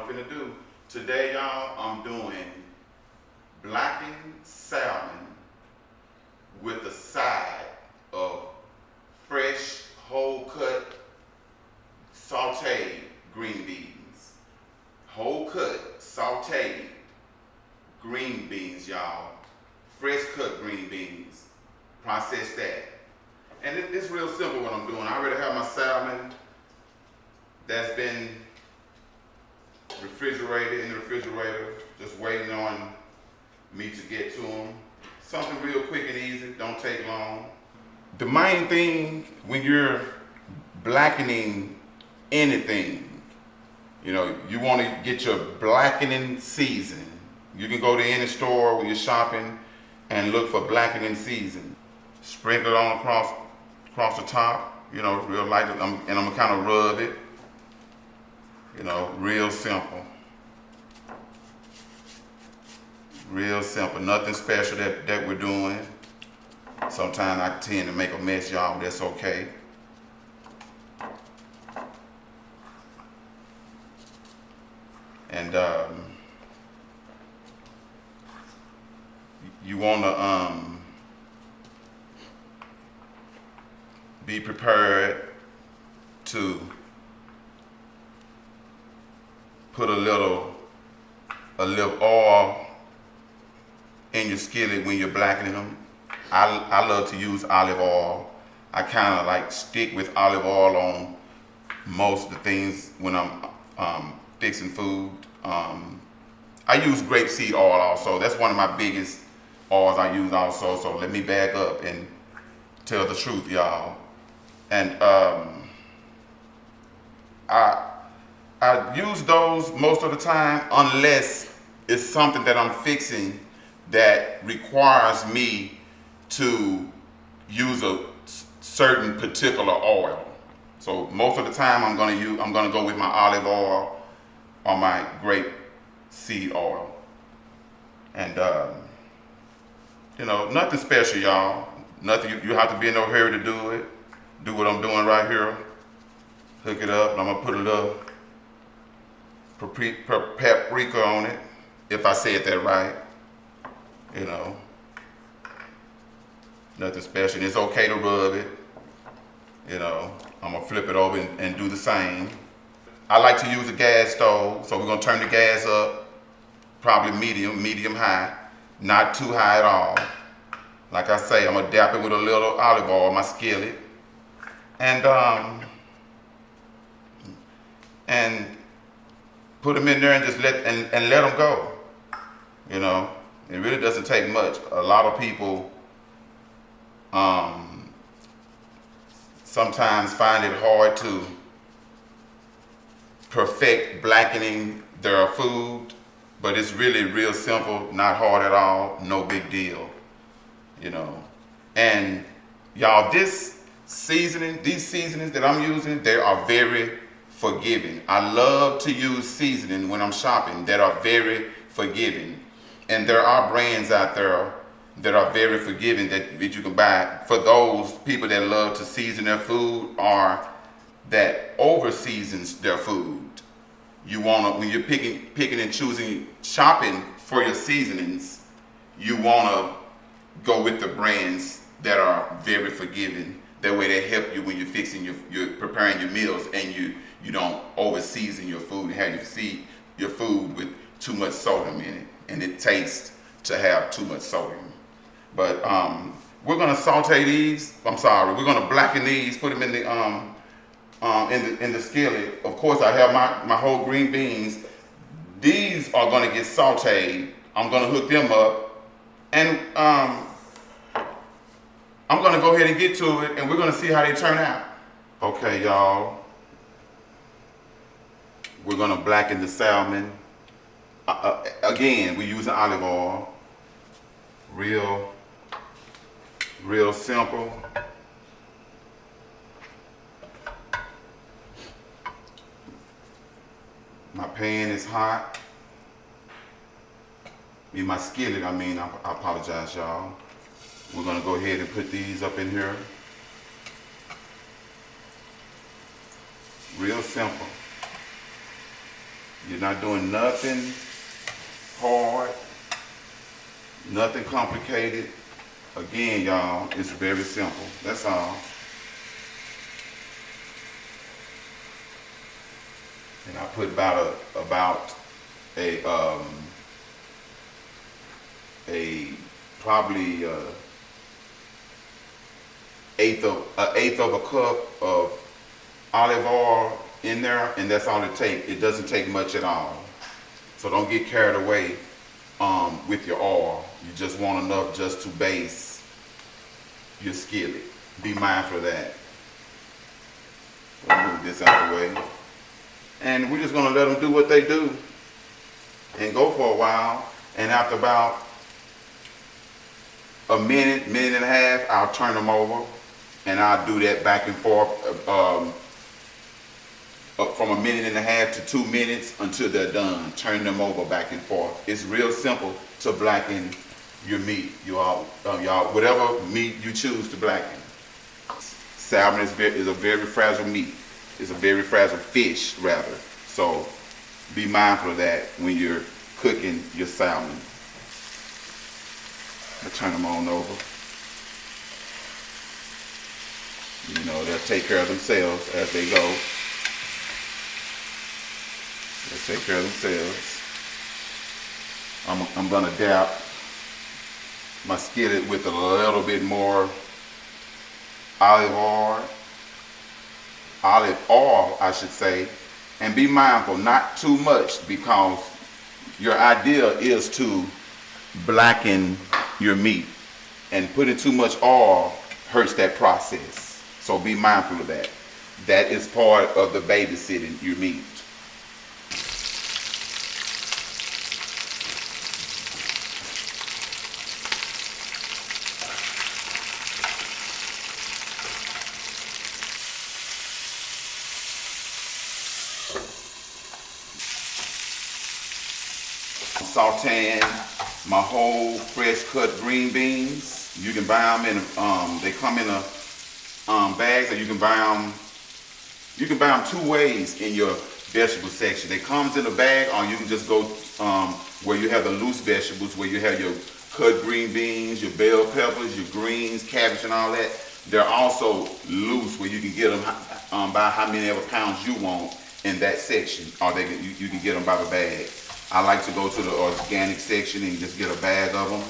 I'm finna do. Today, y'all, I'm doing blackened salmon with a side of fresh, whole cut, sauteed green beans. Whole cut, sauteed green beans, y'all. Fresh cut green beans. Process that. And it's real simple what I'm doing. I already have my salmon that's been refrigerated in the refrigerator, just waiting on me to get to them. Something real quick and easy, don't take long. The main thing when you're blackening anything, you know, you want to get your blackening season. You can go to any store when you're shopping and look for blackening season. Sprinkle it on across the top, you know, real light, and I'm gonna kind of rub it. You know, real simple. Real simple, nothing special that we're doing. Sometimes I tend to make a mess, y'all, but that's okay. And you wanna be prepared to put a little oil in your skillet when you're blackening them. I love to use olive oil. I kind of like stick with olive oil on most of the things when I'm fixing food. I use grapeseed oil also. That's one of my biggest oils I use also. So let me back up and tell the truth, y'all. And I use those most of the time unless it's something that I'm fixing that requires me to use a certain particular oil. So most of the time I'm gonna go with my olive oil or my grape seed oil. And you know, nothing special, y'all. Nothing you have to be in no hurry to do it. Do what I'm doing right here. Hook it up, and I'm gonna put a little paprika on it, if I said that right. You know, nothing special. It's okay to rub it. You know, I'm gonna flip it over and do the same. I like to use a gas stove, so we're gonna turn the gas up, probably medium high, not too high at all. Like I say, I'm gonna dap it with a little olive oil, my skillet, and put them in there and just let them go. You know, it really doesn't take much. A lot of people sometimes find it hard to perfect blackening their food, but it's really real simple, not hard at all, no big deal. You know, and y'all, these seasonings that I'm using, they are very forgiving. I love to use seasoning when I'm shopping that are very forgiving. And there are brands out there that are very forgiving that you can buy for those people that love to season their food or that over seasons their food. You wanna, when you're picking and choosing, shopping for your seasonings, you wanna go with the brands that are very forgiving. That way they help you when you're fixing you're preparing your meals, and you don't over season your food and have your food with too much sodium in it, and it tastes to have too much sodium. But we're gonna saute these. We're gonna blacken these. Put them in the skillet. Of course, I have my whole green beans. These are gonna get sauteed. I'm gonna hook them up, and I'm gonna go ahead and get to it, and we're gonna see how they turn out. Okay, y'all. We're gonna blacken the salmon. Again, we're using olive oil. Real simple. My pan is hot. My skillet, I apologize, y'all. We're gonna go ahead and put these up in here. Real simple. You're not doing nothing hard, nothing complicated. Again, y'all, it's very simple. That's all. And I put about a probably eighth of a cup of olive oil in there, and that's all it takes. It doesn't take much at all. So don't get carried away with your oil. You just want enough just to base your skillet. Be mindful of that. We'll move this out the way. And we're just gonna let them do what they do and go for a while. And after about a minute, minute and a half, I'll turn them over, and I'll do that back and forth from a minute and a half to 2 minutes until they're done. Turn them over back and forth. It's real simple to blacken your meat. Y'all, whatever meat you choose to blacken. Salmon is a very fragile meat. It's a very fragile fish, rather. So be mindful of that when you're cooking your salmon. I'll turn them on over. You know, they'll take care of themselves as they go. They'll take care of themselves. I'm gonna dap my skillet with a little bit more olive oil, I should say, and be mindful, not too much, because your idea is to blacken your meat, and putting too much oil hurts that process. So be mindful of that. That is part of the babysitting your meat. Sauteing my whole fresh cut green beans. You can buy them in they come in bags, or you can buy them two ways in your vegetable section. They comes in a bag, or you can just go where you have the loose vegetables, where you have your cut green beans, your bell peppers, your greens, cabbage, and all that. They're also loose, where you can get them by how many ever pounds you want in that section, or you can get them by the bag. I like to go to the organic section and just get a bag of them,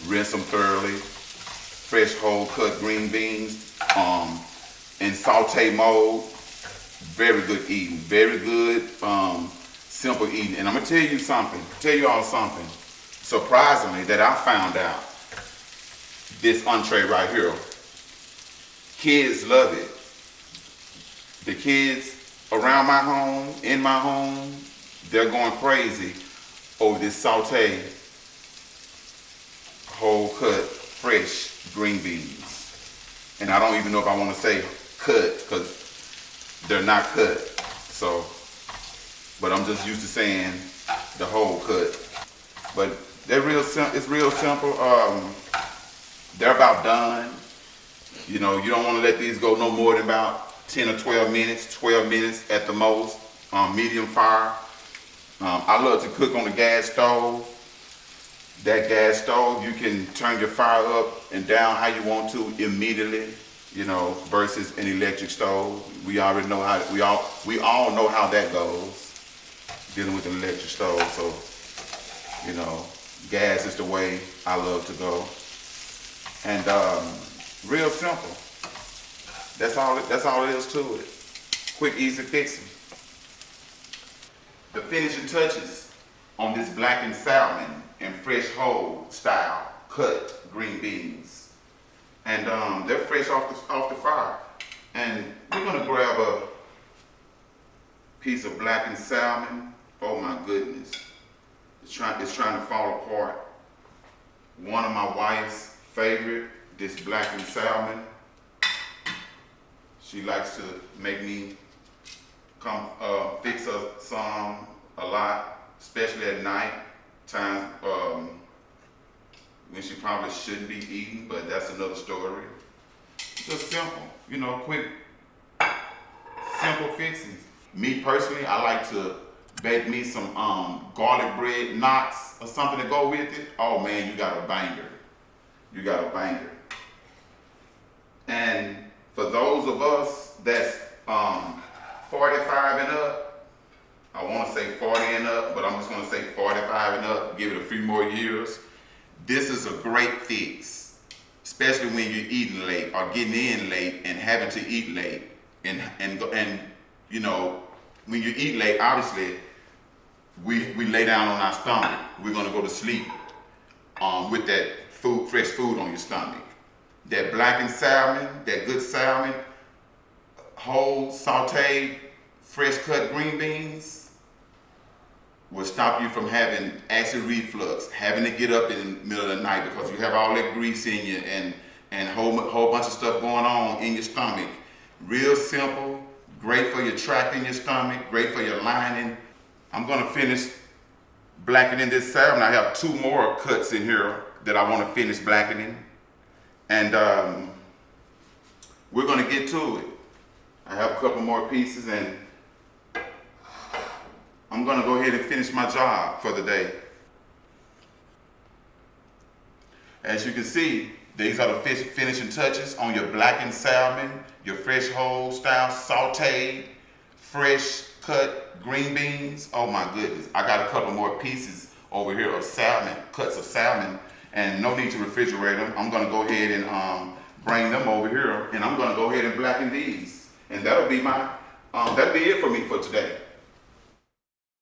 rinse them thoroughly, fresh whole cut green beans, in saute mode. Very good eating, very good simple eating. And I'm gonna tell you all something surprisingly that I found out. This entree right here, kids love it. The kids around my home, in my home, they're going crazy over this saute, whole cut, fresh green beans. And I don't even know if I want to say cut, because they're not cut. So, but I'm just used to saying the whole cut. But they're it's real simple. They're about done. You know, you don't want to let these go no more than about 10 or 12 minutes at the most, medium fire. I love to cook on the gas stove. That gas stove, you can turn your fire up and down how you want to immediately, you know, versus an electric stove. We already know how, we all know how that goes, dealing with an electric stove. So, you know, gas is the way I love to go. And real simple. That's all it is to it. Quick, easy fixing. The finishing touches on this blackened salmon and fresh whole style cut green beans, and they're fresh off the fire. And we're gonna grab a piece of blackened salmon. Oh my goodness, it's trying to fall apart. One of my wife's favorite, this blackened salmon. She likes to make me come fix her some a lot, especially at night times when she probably shouldn't be eating, but that's another story. Just simple, you know, quick, simple fixings. Me personally, I like to bake me some garlic bread knots or something to go with it. Oh man, you got a banger. You got a banger. And for those of us that's 45 and up, I want to say 40 and up, but I'm just going to say 45 and up, give it a few more years. This is a great fix, especially when you're eating late or getting in late and having to eat late. And you know, when you eat late, obviously, we lay down on our stomach. We're going to go to sleep with that food, fresh food on your stomach. That blackened salmon, that good salmon, whole sauteed, fresh cut green beans will stop you from having acid reflux, having to get up in the middle of the night because you have all that grease in you and whole bunch of stuff going on in your stomach. Real simple, great for your tract in your stomach, great for your lining. I'm gonna finish blackening this salmon. I have 2 more cuts in here that I want to finish blackening. And we're gonna get to it. I have a couple more pieces and I'm gonna go ahead and finish my job for the day. As you can see, these are the finishing touches on your blackened salmon, your fresh whole style sauteed, fresh cut green beans. Oh my goodness, I got a couple more pieces over here of salmon, cuts of salmon, and no need to refrigerate them. I'm gonna go ahead and bring them over here, and I'm gonna go ahead and blacken these. And that'll be my, that'll be it for me for today.